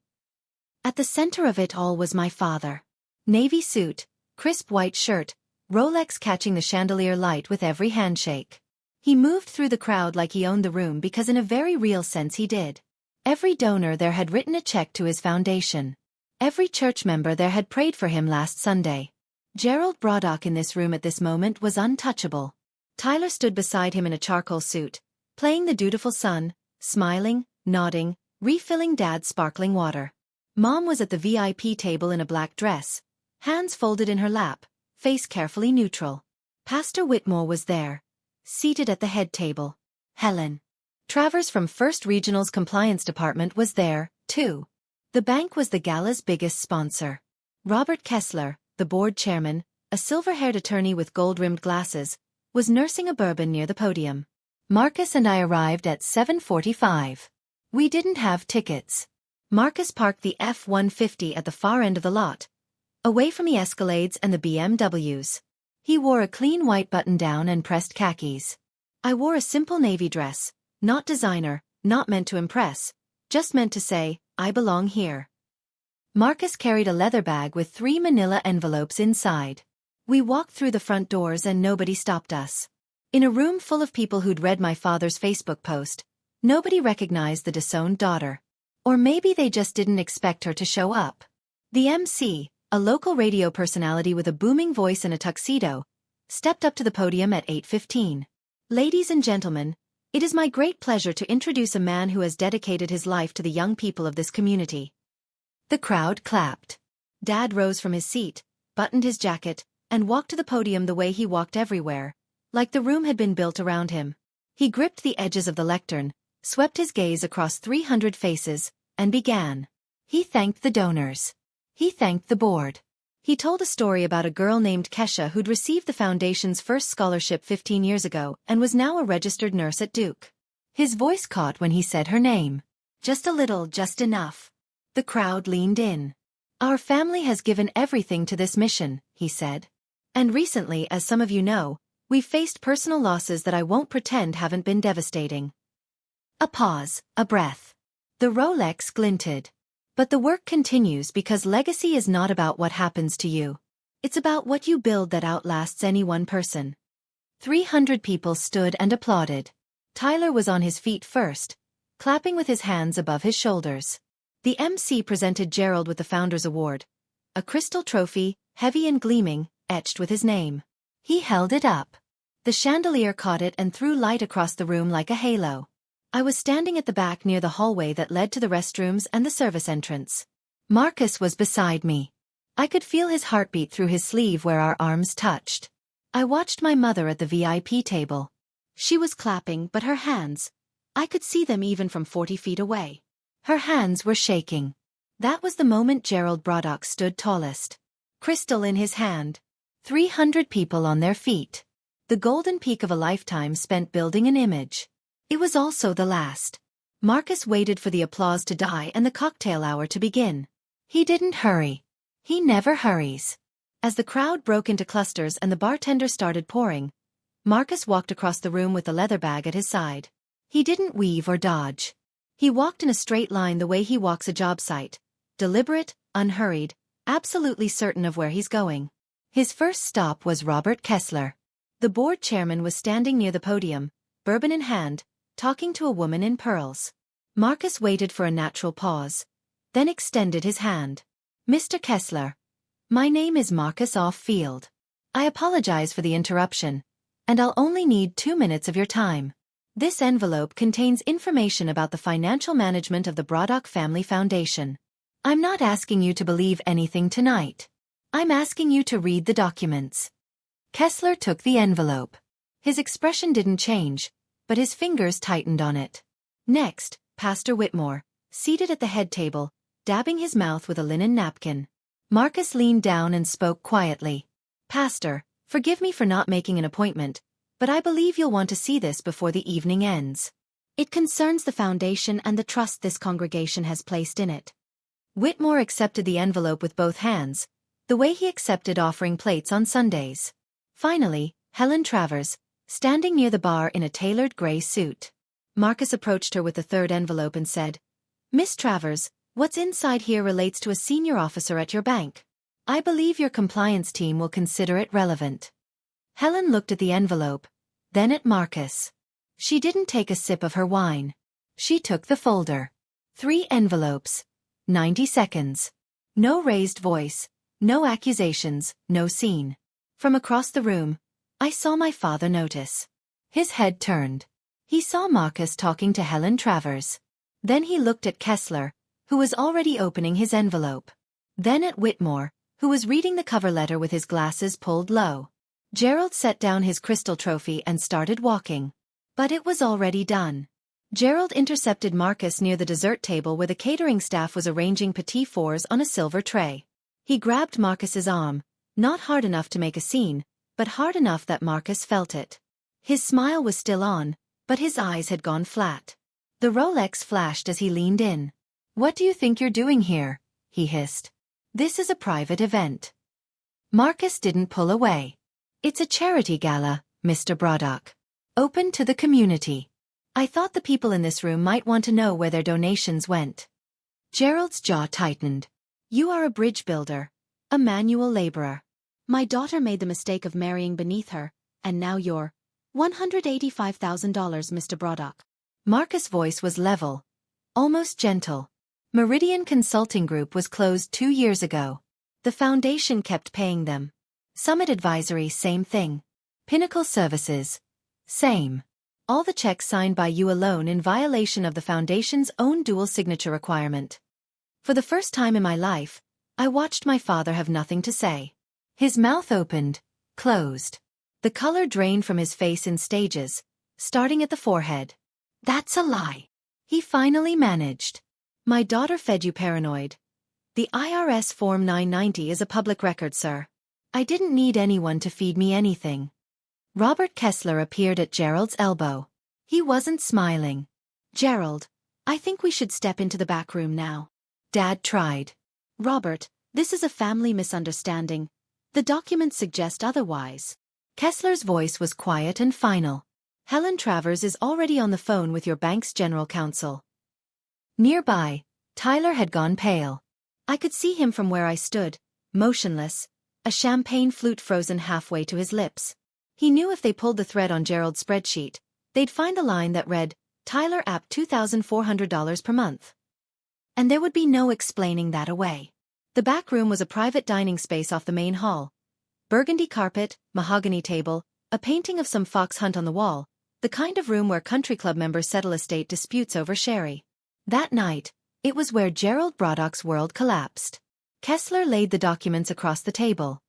At the center of it all was my father. Navy suit, crisp white shirt, Rolex catching the chandelier light with every handshake. He moved through the crowd like he owned the room because in a very real sense he did. Every donor there had written a check to his foundation. Every church member there had prayed for him last Sunday. Gerald Braddock in this room at this moment was untouchable. Tyler stood beside him in a charcoal suit, playing the dutiful son, smiling, nodding, refilling Dad's sparkling water. Mom was at the VIP table in a black dress, hands folded in her lap, face carefully neutral. Pastor Whitmore was there, seated at the head table. Helen Travers from First Regional's compliance department was there, too. The bank was the gala's biggest sponsor. Robert Kessler, the board chairman, a silver-haired attorney with gold-rimmed glasses, was nursing a bourbon near the podium. Marcus and I arrived at 7:45. We didn't have tickets. Marcus parked the F-150 at the far end of the lot, away from the Escalades and the BMWs. He wore a clean white button-down and pressed khakis. I wore a simple navy dress, not designer, not meant to impress, just meant to say, I belong here. Marcus carried a leather bag with 3 manila envelopes inside. We walked through the front doors and nobody stopped us. In a room full of people who'd read my father's Facebook post, Nobody recognized the disowned daughter. Or maybe they just didn't expect her to show up. The MC, a local radio personality with a booming voice and a tuxedo, stepped up to the podium at 8:15. Ladies and gentlemen, it is my great pleasure to introduce a man who has dedicated his life to the young people of this community. The crowd clapped. Dad rose from his seat, buttoned his jacket, and walked to the podium the way he walked everywhere, like the room had been built around him. He gripped the edges of the lectern, swept his gaze across 300 faces, and began. He thanked the donors. He thanked the board. He told a story about a girl named Kesha who'd received the foundation's first scholarship 15 years ago and was now a registered nurse at Duke. His voice caught when he said her name. Just a little, just enough. The crowd leaned in. Our family has given everything to this mission, he said. And recently, as some of you know, we've faced personal losses that I won't pretend haven't been devastating. A pause, a breath. The Rolex glinted. But the work continues because legacy is not about what happens to you. It's about what you build that outlasts any one person. 300 people stood and applauded. Tyler was on his feet first, clapping with his hands above his shoulders. The MC presented Gerald with the Founder's Award, a crystal trophy, heavy and gleaming, etched with his name. He held it up. The chandelier caught it and threw light across the room like a halo. I was standing at the back near the hallway that led to the restrooms and the service entrance. Marcus was beside me. I could feel his heartbeat through his sleeve where our arms touched. I watched my mother at the VIP table. She was clapping, but her hands, I could see them even from 40 feet away. Her hands were shaking. That was the moment Gerald Braddock stood tallest. Crystal in his hand. 300 people on their feet. The golden peak of a lifetime spent building an image. It was also the last. Marcus waited for the applause to die and the cocktail hour to begin. He didn't hurry. He never hurries. As the crowd broke into clusters and the bartender started pouring, Marcus walked across the room with the leather bag at his side. He didn't weave or dodge. He walked in a straight line the way he walks a job site, deliberate, unhurried, absolutely certain of where he's going. His first stop was Robert Kessler. The board chairman was standing near the podium, bourbon in hand, talking to a woman in pearls. Marcus waited for a natural pause, then extended his hand. Mr. Kessler. My name is Marcus Off-Field. I apologize for the interruption, and I'll only need 2 minutes of your time. This envelope contains information about the financial management of the Braddock Family Foundation. I'm not asking you to believe anything tonight. I'm asking you to read the documents. Kessler took the envelope. His expression didn't change, but his fingers tightened on it. Next, Pastor Whitmore, seated at the head table, dabbing his mouth with a linen napkin. Marcus leaned down and spoke quietly. Pastor, forgive me for not making an appointment, but I believe you'll want to see this before the evening ends. It concerns the foundation and the trust this congregation has placed in it. Whitmore accepted the envelope with both hands, the way he accepted offering plates on Sundays. Finally, Helen Travers, standing near the bar in a tailored gray suit. Marcus approached her with the third envelope and said, Miss Travers, what's inside here relates to a senior officer at your bank. I believe your compliance team will consider it relevant. Helen looked at the envelope, then at Marcus. She didn't take a sip of her wine. She took the folder. 3 envelopes. 90 seconds. No raised voice, no accusations, no scene. From across the room, I saw my father notice. His head turned. He saw Marcus talking to Helen Travers. Then he looked at Kessler, who was already opening his envelope. Then at Whitmore, who was reading the cover letter with his glasses pulled low. Gerald set down his crystal trophy and started walking. But it was already done. Gerald intercepted Marcus near the dessert table where the catering staff was arranging petit fours on a silver tray. He grabbed Marcus's arm, not hard enough to make a scene, but hard enough that Marcus felt it. His smile was still on, but his eyes had gone flat. The Rolex flashed as he leaned in. What do you think you're doing here? He hissed. This is a private event. Marcus didn't pull away. It's a charity gala, Mr. Braddock. Open to the community. I thought the people in this room might want to know where their donations went. Gerald's jaw tightened. You are a bridge builder, a manual laborer. My daughter made the mistake of marrying beneath her, and now you're $185,000, Mr. Braddock. Marcus' voice was level, almost gentle. Meridian Consulting Group was closed 2 years ago. The foundation kept paying them. Summit Advisory, same thing. Pinnacle Services, same. All the checks signed by you alone in violation of the foundation's own dual signature requirement. For the first time in my life, I watched my father have nothing to say. His mouth opened, closed. The color drained from his face in stages, starting at the forehead. That's a lie. He finally managed. My daughter fed you paranoid. The IRS Form 990 is a public record, sir. I didn't need anyone to feed me anything. Robert Kessler appeared at Gerald's elbow. He wasn't smiling. Gerald, I think we should step into the back room now. Dad tried. Robert, this is a family misunderstanding. The documents suggest otherwise. Kessler's voice was quiet and final. Helen Travers is already on the phone with your bank's general counsel. Nearby, Tyler had gone pale. I could see him from where I stood, motionless, a champagne flute frozen halfway to his lips. He knew if they pulled the thread on Gerald's spreadsheet, they'd find the line that read, Tyler App $2,400 per month. And there would be no explaining that away. The back room was a private dining space off the main hall. Burgundy carpet, mahogany table, a painting of some fox hunt on the wall, the kind of room where country club members settle estate disputes over sherry. That night, it was where Gerald Braddock's world collapsed. Kessler laid the documents across the table.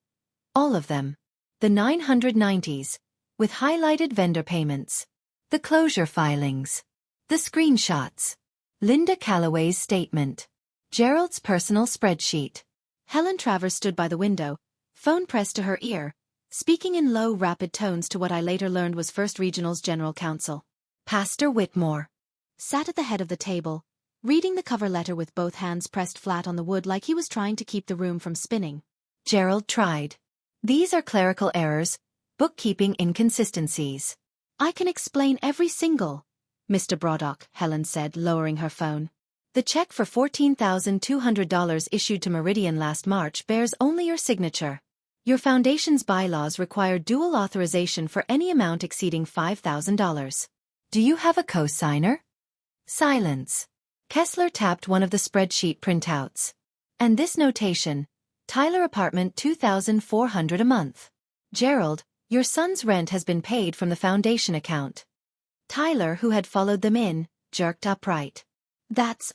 All of them. The 990s, with highlighted vendor payments. The closure filings. The screenshots. Linda Calloway's statement. Gerald's personal spreadsheet. Helen Travers stood by the window, phone pressed to her ear, speaking in low, rapid tones to what I later learned was First Regional's general counsel. Pastor Whitmore sat at the head of the table, reading the cover letter with both hands pressed flat on the wood like he was trying to keep the room from spinning. Gerald tried. These are clerical errors, bookkeeping inconsistencies. I can explain every single, Mr. Braddock, Helen said, lowering her phone. The check for $14,200 issued to Meridian last March bears only your signature. Your foundation's bylaws require dual authorization for any amount exceeding $5,000. Do you have a co-signer? Silence. Kessler tapped one of the spreadsheet printouts. And this notation, Tyler apartment $2,400 a month. Gerald, your son's rent has been paid from the foundation account. Tyler, who had followed them in, jerked upright.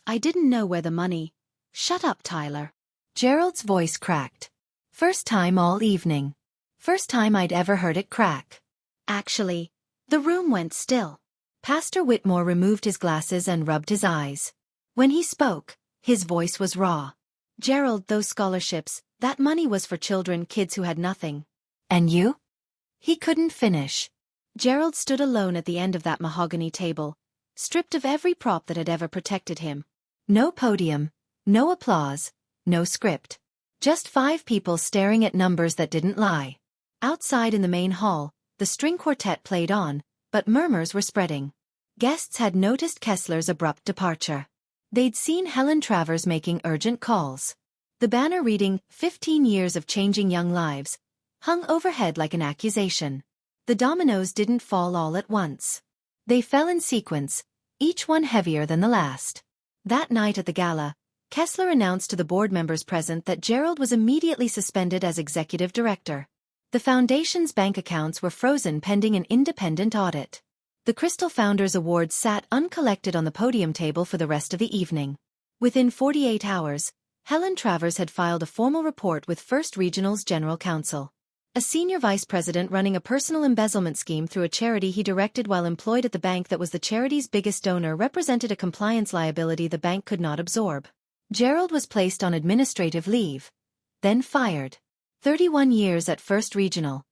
I didn't know where the money. Shut up, Tyler. Gerald's voice cracked. First time all evening. First time I'd ever heard it crack. Actually, the room went still. Pastor Whitmore removed his glasses and rubbed his eyes. When he spoke, his voice was raw. Gerald, those scholarships, that money was for kids who had nothing. And you? He couldn't finish. Gerald stood alone at the end of that mahogany table, stripped of every prop that had ever protected him. No podium, no applause, no script. Just 5 people staring at numbers that didn't lie. Outside in the main hall, the string quartet played on, but murmurs were spreading. Guests had noticed Kessler's abrupt departure. They'd seen Helen Travers making urgent calls. The banner reading, 15 years of changing young lives, hung overhead like an accusation. The dominoes didn't fall all at once. They fell in sequence, each one heavier than the last. That night at the gala, Kessler announced to the board members present that Gerald was immediately suspended as executive director. The foundation's bank accounts were frozen pending an independent audit. The Crystal Founders Award sat uncollected on the podium table for the rest of the evening. Within 48 hours, Helen Travers had filed a formal report with First Regional's general counsel. A senior vice president running a personal embezzlement scheme through a charity he directed while employed at the bank that was the charity's biggest donor represented a compliance liability the bank could not absorb. Gerald was placed on administrative leave, then fired. 31 years at First Regional.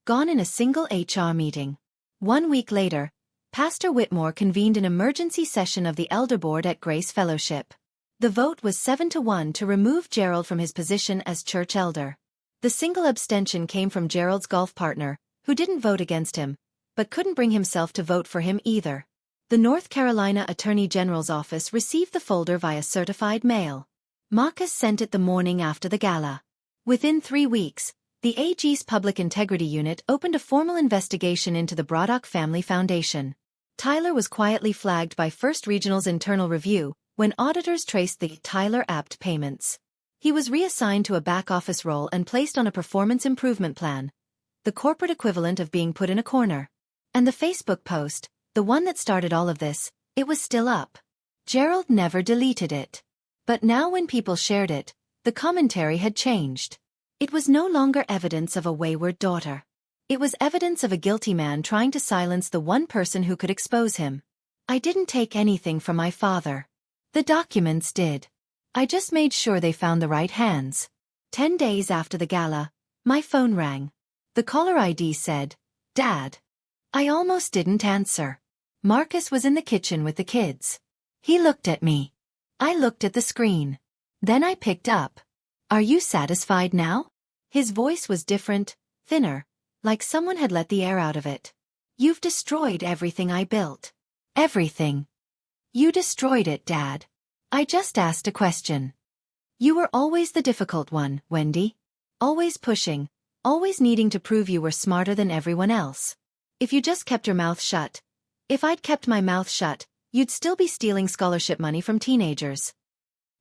Gone in a single HR meeting. 1 week later, Pastor Whitmore convened an emergency session of the Elder Board at Grace Fellowship. The vote was 7-1 to remove Gerald from his position as church elder. The single abstention came from Gerald's golf partner, who didn't vote against him, but couldn't bring himself to vote for him either. The North Carolina Attorney General's office received the folder via certified mail. Marcus sent it the morning after the gala. Within 3 weeks, the AG's Public Integrity Unit opened a formal investigation into the Braddock Family Foundation. Tyler was quietly flagged by First Regional's internal review when auditors traced the Tyler Apt payments. He was reassigned to a back-office role and placed on a performance improvement plan, the corporate equivalent of being put in a corner. And the Facebook post, the one that started all of this, it was still up. Gerald never deleted it. But now when people shared it, the commentary had changed. It was no longer evidence of a wayward daughter. It was evidence of a guilty man trying to silence the one person who could expose him. I didn't take anything from my father. The documents did. I just made sure they found the right hands. 10 days after the gala, my phone rang. The caller ID said, "Dad." I almost didn't answer. Marcus was in the kitchen with the kids. He looked at me. I looked at the screen. Then I picked up. "Are you satisfied now?" His voice was different, thinner, like someone had let the air out of it. "You've destroyed everything I built." "Everything." "You destroyed it, Dad." I just asked a question. "You were always the difficult one, Wendy. Always pushing, always needing to prove you were smarter than everyone else. If you just kept your mouth shut, if I'd kept my mouth shut, you'd still be stealing scholarship money from teenagers."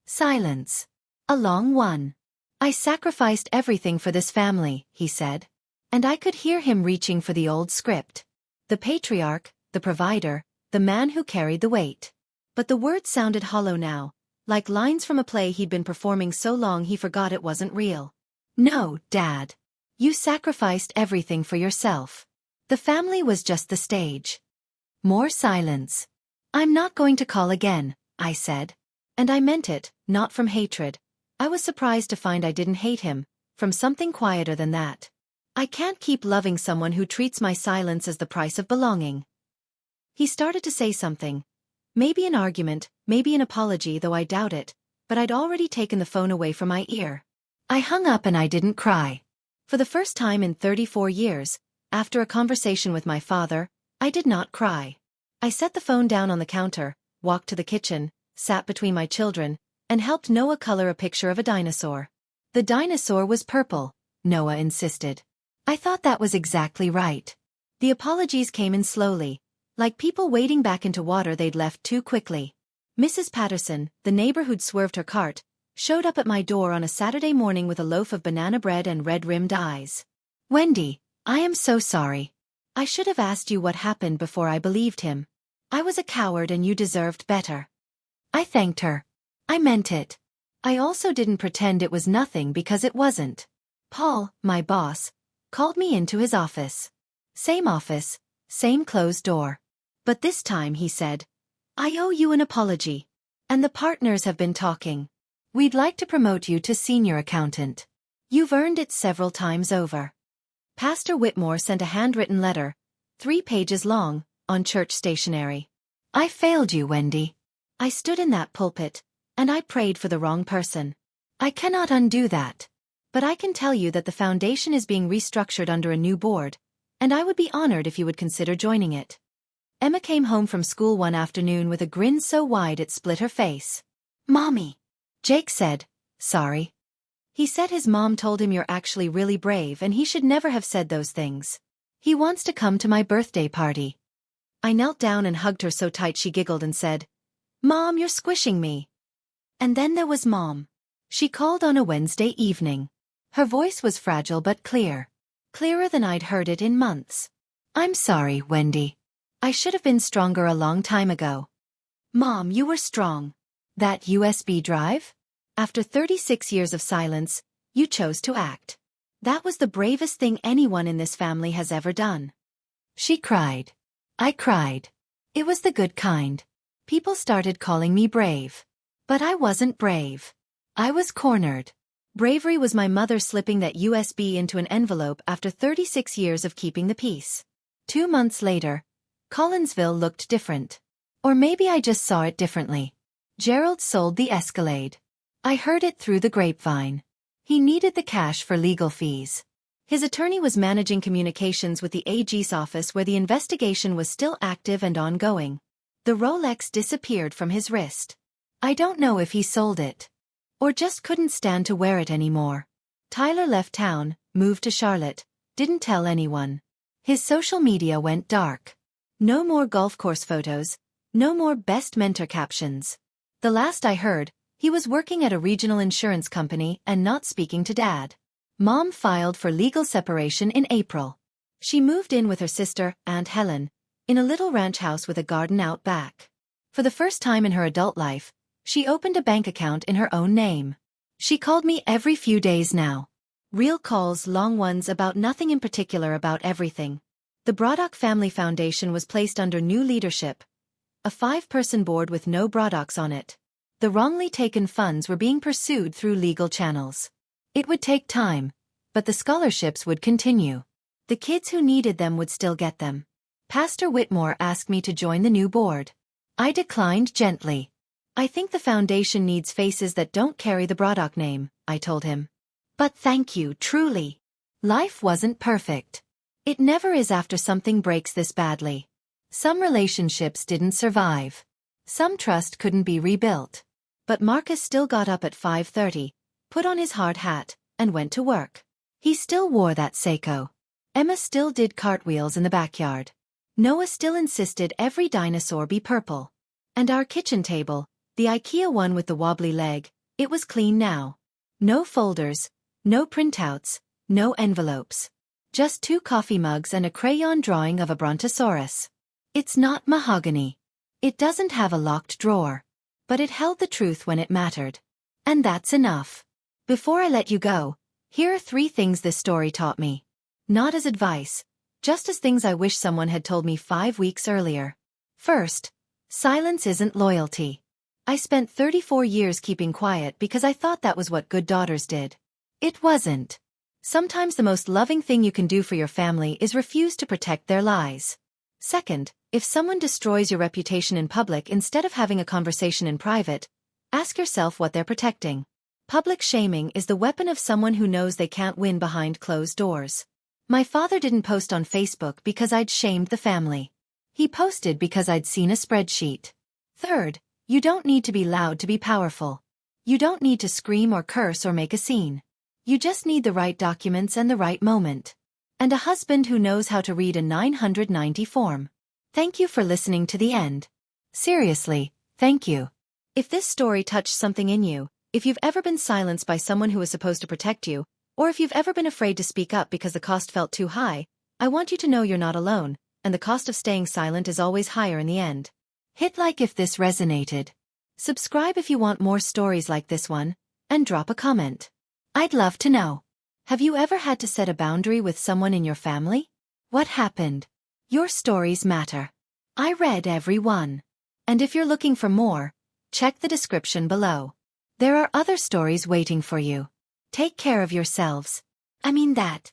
Silence. A long one. "I sacrificed everything for this family," he said. And I could hear him reaching for the old script. The patriarch, the provider, the man who carried the weight. But the words sounded hollow now, like lines from a play he'd been performing so long he forgot it wasn't real. "No, Dad. You sacrificed everything for yourself. The family was just the stage." More silence. "I'm not going to call again," I said. And I meant it, not from hatred. I was surprised to find I didn't hate him, from something quieter than that. I can't keep loving someone who treats my silence as the price of belonging. He started to say something. Maybe an argument, maybe an apology, though I doubt it, but I'd already taken the phone away from my ear. I hung up and I didn't cry. For the first time in 34 years, after a conversation with my father, I did not cry. I set the phone down on the counter, walked to the kitchen, sat between my children, and helped Noah color a picture of a dinosaur. The dinosaur was purple, Noah insisted. I thought that was exactly right. The apologies came in slowly, like people wading back into water they'd left too quickly. Mrs. Patterson, the neighbor who'd swerved her cart, showed up at my door on a Saturday morning with a loaf of banana bread and red-rimmed eyes. "Wendy, I am so sorry. I should have asked you what happened before I believed him. I was a coward and you deserved better." I thanked her. I meant it. I also didn't pretend it was nothing because it wasn't. Paul, my boss, called me into his office. Same office, same closed door. But this time he said, "I owe you an apology. And the partners have been talking. We'd like to promote you to senior accountant. You've earned it several times over." Pastor Whitmore sent a handwritten letter, 3 pages long, on church stationery. "I failed you, Wendy. I stood in that pulpit, and I prayed for the wrong person. I cannot undo that. But I can tell you that the foundation is being restructured under a new board, and I would be honored if you would consider joining it." Emma came home from school one afternoon with a grin so wide it split her face. "Mommy." Jake said, "Sorry." He said his mom told him you're actually really brave and he should never have said those things. He wants to come to my birthday party. I knelt down and hugged her so tight she giggled and said, "Mom, you're squishing me." And then there was Mom. She called on a Wednesday evening. Her voice was fragile but clear. Clearer than I'd heard it in months. "I'm sorry, Wendy. I should have been stronger a long time ago." "Mom, you were strong." "That USB drive? After 36 years of silence, you chose to act. That was the bravest thing anyone in this family has ever done." She cried. I cried. It was the good kind. People started calling me brave. But I wasn't brave. I was cornered. Bravery was my mother slipping that USB into an envelope after 36 years of keeping the peace. 2 months later, Collinsville looked different. Or maybe I just saw it differently. Gerald sold the Escalade. I heard it through the grapevine. He needed the cash for legal fees. His attorney was managing communications with the AG's office where the investigation was still active and ongoing. The Rolex disappeared from his wrist. I don't know if he sold it. Or just couldn't stand to wear it anymore. Tyler left town, moved to Charlotte, didn't tell anyone. His social media went dark. No more golf course photos, no more best mentor captions. The last I heard, he was working at a regional insurance company and not speaking to Dad. Mom filed for legal separation in April. She moved in with her sister, Aunt Helen, in a little ranch house with a garden out back. For the first time in her adult life, she opened a bank account in her own name. She called me every few days now. Real calls, long ones about nothing in particular, about everything. The Braddock Family Foundation was placed under new leadership. A 5-person board with no Braddocks on it. The wrongly taken funds were being pursued through legal channels. It would take time, but the scholarships would continue. The kids who needed them would still get them. Pastor Whitmore asked me to join the new board. I declined gently. I think the foundation needs faces that don't carry the Braddock name, I told him. But thank you, truly. Life wasn't perfect. It never is after something breaks this badly. Some relationships didn't survive. Some trust couldn't be rebuilt. But Marcus still got up at 5:30, put on his hard hat, and went to work. He still wore that Seiko. Emma still did cartwheels in the backyard. Noah still insisted every dinosaur be purple. And our kitchen table, the IKEA one with the wobbly leg, it was clean now. No folders, no printouts, no envelopes. Just 2 coffee mugs and a crayon drawing of a brontosaurus. It's not mahogany. It doesn't have a locked drawer. But it held the truth when it mattered. And that's enough. Before I let you go, here are 3 things this story taught me. Not as advice, just as things I wish someone had told me 5 weeks earlier. First, silence isn't loyalty. I spent 34 years keeping quiet because I thought that was what good daughters did. It wasn't. Sometimes the most loving thing you can do for your family is refuse to protect their lies. Second, if someone destroys your reputation in public instead of having a conversation in private, ask yourself what they're protecting. Public shaming is the weapon of someone who knows they can't win behind closed doors. My father didn't post on Facebook because I'd shamed the family. He posted because I'd seen a spreadsheet. Third, you don't need to be loud to be powerful. You don't need to scream or curse or make a scene. You just need the right documents and the right moment. And a husband who knows how to read a 990 form. Thank you for listening to the end. Seriously, thank you. If this story touched something in you, if you've ever been silenced by someone who was supposed to protect you, or if you've ever been afraid to speak up because the cost felt too high, I want you to know you're not alone, and the cost of staying silent is always higher in the end. Hit like if this resonated. Subscribe if you want more stories like this one, and drop a comment. I'd love to know. Have you ever had to set a boundary with someone in your family? What happened? Your stories matter. I read every one. And if you're looking for more, check the description below. There are other stories waiting for you. Take care of yourselves. I mean that.